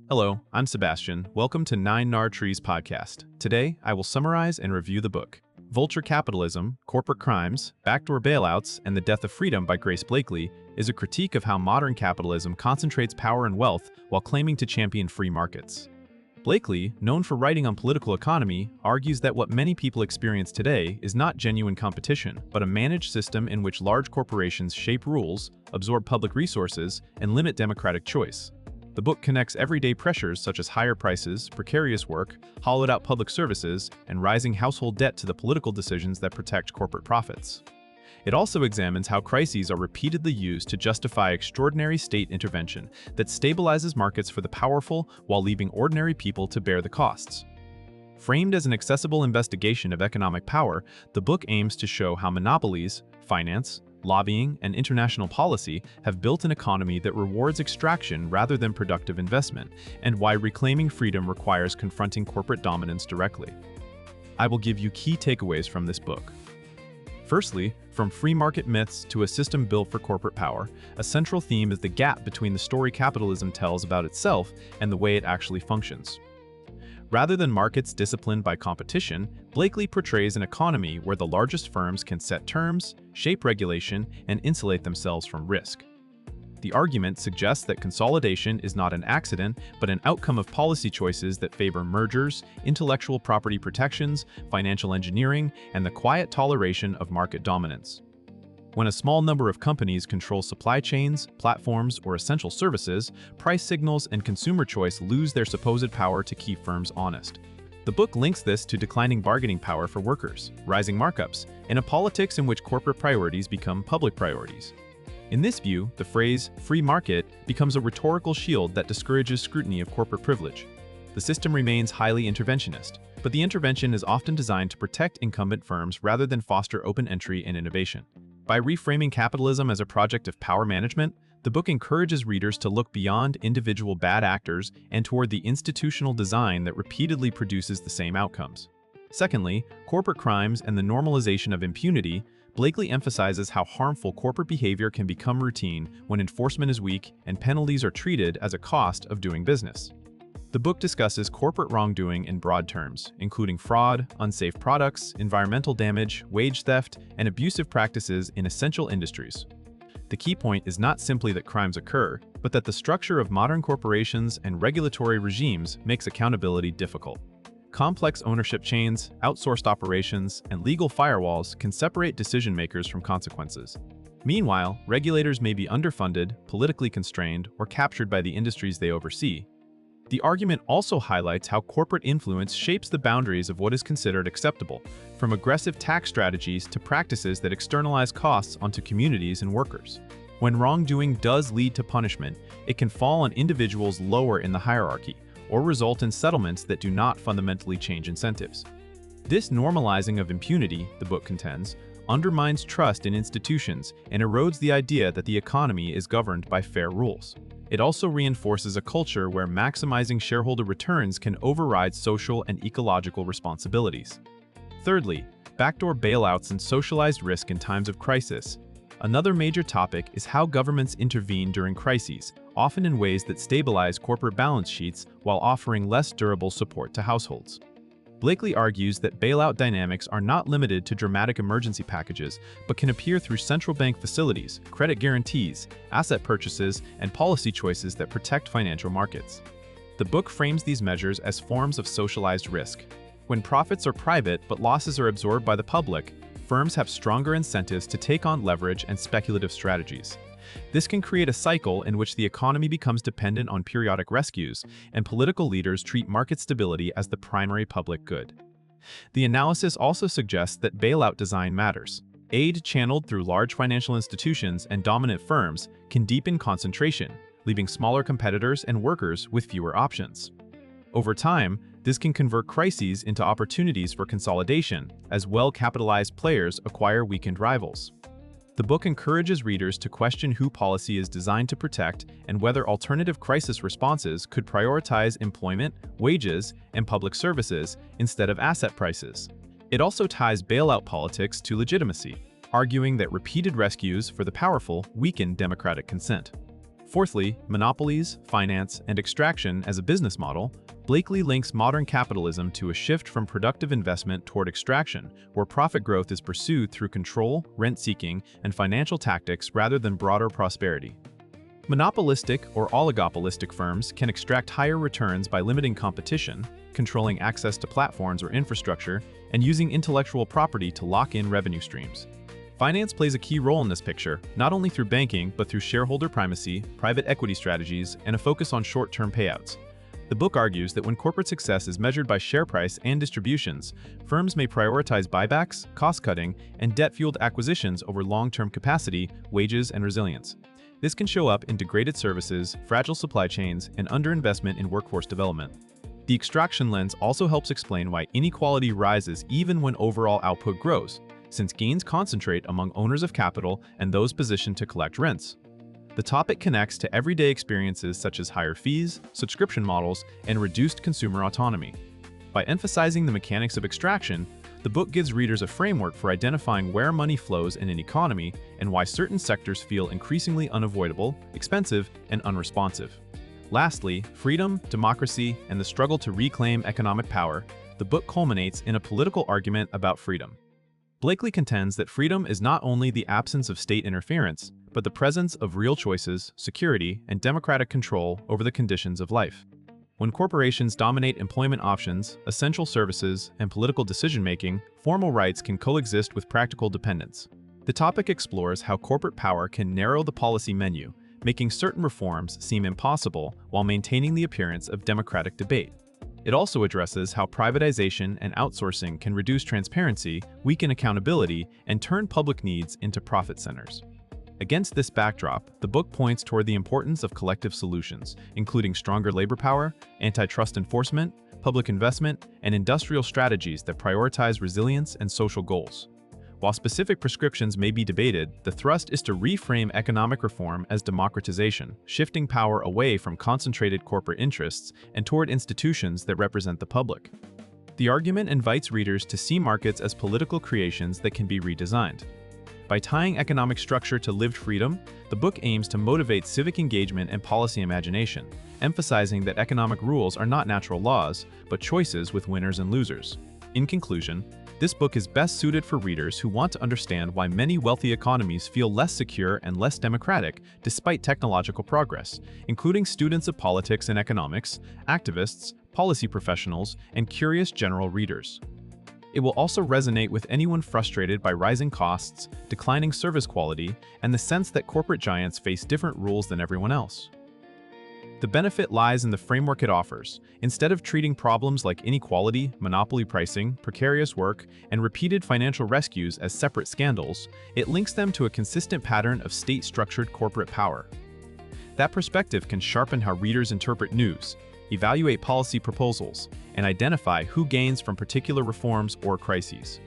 Hello, I'm Sebastian. Welcome to 9 Trees podcast. Today, I will summarize and review the book, Vulture Capitalism, Corporate Crimes, Backdoor Bailouts, and the Death of Freedom by Grace Blakeley is a critique of how modern capitalism concentrates power and wealth while claiming to champion free markets. Blakeley, known for writing on political economy, argues that what many people experience today is not genuine competition, but a managed system in which large corporations shape rules, absorb public resources, and limit democratic choice. The book connects everyday pressures such as higher prices, precarious work, hollowed-out public services, and rising household debt to the political decisions that protect corporate profits. It also examines how crises are repeatedly used to justify extraordinary state intervention that stabilizes markets for the powerful while leaving ordinary people to bear the costs. Framed as an accessible investigation of economic power, the book aims to show how monopolies, finance, lobbying, and international policy have built an economy that rewards extraction rather than productive investment, and why reclaiming freedom requires confronting corporate dominance directly. I will give you key takeaways from this book. Firstly, from free market myths to a system built for corporate power, a central theme is the gap between the story capitalism tells about itself and the way it actually functions. Rather than markets disciplined by competition, Blakeley portrays an economy where the largest firms can set terms, shape regulation, and insulate themselves from risk. The argument suggests that consolidation is not an accident, but an outcome of policy choices that favor mergers, intellectual property protections, financial engineering, and the quiet toleration of market dominance. When a small number of companies control supply chains, platforms, or essential services, price signals and consumer choice lose their supposed power to keep firms honest. The book links this to declining bargaining power for workers, rising markups, and a politics in which corporate priorities become public priorities. In this view, the phrase free market becomes a rhetorical shield that discourages scrutiny of corporate privilege. The system remains highly interventionist, but the intervention is often designed to protect incumbent firms rather than foster open entry and innovation. By reframing capitalism as a project of power management, the book encourages readers to look beyond individual bad actors and toward the institutional design that repeatedly produces the same outcomes. Secondly, corporate crimes and the normalization of impunity, Blakeley emphasizes how harmful corporate behavior can become routine when enforcement is weak and penalties are treated as a cost of doing business. The book discusses corporate wrongdoing in broad terms, including fraud, unsafe products, environmental damage, wage theft, and abusive practices in essential industries. The key point is not simply that crimes occur, but that the structure of modern corporations and regulatory regimes makes accountability difficult. Complex ownership chains, outsourced operations, and legal firewalls can separate decision-makers from consequences. Meanwhile, regulators may be underfunded, politically constrained, or captured by the industries they oversee. The argument also highlights how corporate influence shapes the boundaries of what is considered acceptable, from aggressive tax strategies to practices that externalize costs onto communities and workers. When wrongdoing does lead to punishment, it can fall on individuals lower in the hierarchy, or result in settlements that do not fundamentally change incentives. This normalizing of impunity, the book contends, undermines trust in institutions and erodes the idea that the economy is governed by fair rules. It also reinforces a culture where maximizing shareholder returns can override social and ecological responsibilities. Thirdly, backdoor bailouts and socialized risk in times of crisis. Another major topic is how governments intervene during crises, often in ways that stabilize corporate balance sheets while offering less durable support to households. Blakeley argues that bailout dynamics are not limited to dramatic emergency packages, but can appear through central bank facilities, credit guarantees, asset purchases, and policy choices that protect financial markets. The book frames these measures as forms of socialized risk. When profits are private but losses are absorbed by the public, firms have stronger incentives to take on leverage and speculative strategies. This can create a cycle in which the economy becomes dependent on periodic rescues, and political leaders treat market stability as the primary public good. The analysis also suggests that bailout design matters. Aid channeled through large financial institutions and dominant firms can deepen concentration, leaving smaller competitors and workers with fewer options. Over time, this can convert crises into opportunities for consolidation, as well-capitalized players acquire weakened rivals. The book encourages readers to question who policy is designed to protect and whether alternative crisis responses could prioritize employment, wages, and public services instead of asset prices. It also ties bailout politics to legitimacy, arguing that repeated rescues for the powerful weaken democratic consent. Fourthly, monopolies, finance, and extraction as a business model. Blakeley links modern capitalism to a shift from productive investment toward extraction, where profit growth is pursued through control, rent-seeking, and financial tactics rather than broader prosperity. Monopolistic or oligopolistic firms can extract higher returns by limiting competition, controlling access to platforms or infrastructure, and using intellectual property to lock in revenue streams. Finance plays a key role in this picture, not only through banking, but through shareholder primacy, private equity strategies, and a focus on short-term payouts. The book argues that when corporate success is measured by share price and distributions, firms may prioritize buybacks, cost-cutting, and debt-fueled acquisitions over long-term capacity, wages, and resilience. This can show up in degraded services, fragile supply chains, and underinvestment in workforce development. The extraction lens also helps explain why inequality rises even when overall output grows, since gains concentrate among owners of capital and those positioned to collect rents. The topic connects to everyday experiences such as higher fees, subscription models, and reduced consumer autonomy. By emphasizing the mechanics of extraction, the book gives readers a framework for identifying where money flows in an economy and why certain sectors feel increasingly unavoidable, expensive, and unresponsive. Lastly, freedom, democracy, and the struggle to reclaim economic power. The book culminates in a political argument about freedom. Blakeley contends that freedom is not only the absence of state interference, but the presence of real choices, security, and democratic control over the conditions of life. When corporations dominate employment options, essential services, and political decision-making, formal rights can coexist with practical dependence. The topic explores how corporate power can narrow the policy menu, making certain reforms seem impossible while maintaining the appearance of democratic debate. It also addresses how privatization and outsourcing can reduce transparency, weaken accountability, and turn public needs into profit centers. Against this backdrop, the book points toward the importance of collective solutions, including stronger labor power, antitrust enforcement, public investment, and industrial strategies that prioritize resilience and social goals. While specific prescriptions may be debated, the thrust is to reframe economic reform as democratization, shifting power away from concentrated corporate interests and toward institutions that represent the public. The argument invites readers to see markets as political creations that can be redesigned. By tying economic structure to lived freedom, the book aims to motivate civic engagement and policy imagination, emphasizing that economic rules are not natural laws, but choices with winners and losers. In conclusion, this book is best suited for readers who want to understand why many wealthy economies feel less secure and less democratic despite technological progress, including students of politics and economics, activists, policy professionals, and curious general readers. It will also resonate with anyone frustrated by rising costs, declining service quality, and the sense that corporate giants face different rules than everyone else. The benefit lies in the framework it offers. Instead of treating problems like inequality, monopoly pricing, precarious work, and repeated financial rescues as separate scandals, it links them to a consistent pattern of state-structured corporate power. That perspective can sharpen how readers interpret news, evaluate policy proposals, and identify who gains from particular reforms or crises.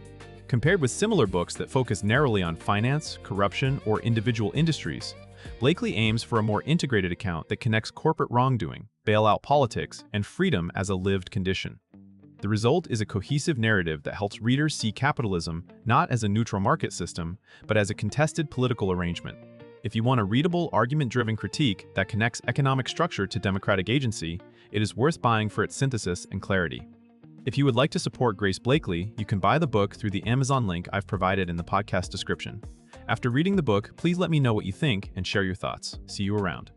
Compared with similar books that focus narrowly on finance, corruption, or individual industries, Blakeley aims for a more integrated account that connects corporate wrongdoing, bailout politics, and freedom as a lived condition. The result is a cohesive narrative that helps readers see capitalism not as a neutral market system, but as a contested political arrangement. If you want a readable, argument-driven critique that connects economic structure to democratic agency, it is worth buying for its synthesis and clarity. If you would like to support Grace Blakeley, you can buy the book through the Amazon link I've provided in the podcast description. After reading the book, please let me know what you think and share your thoughts. See you around.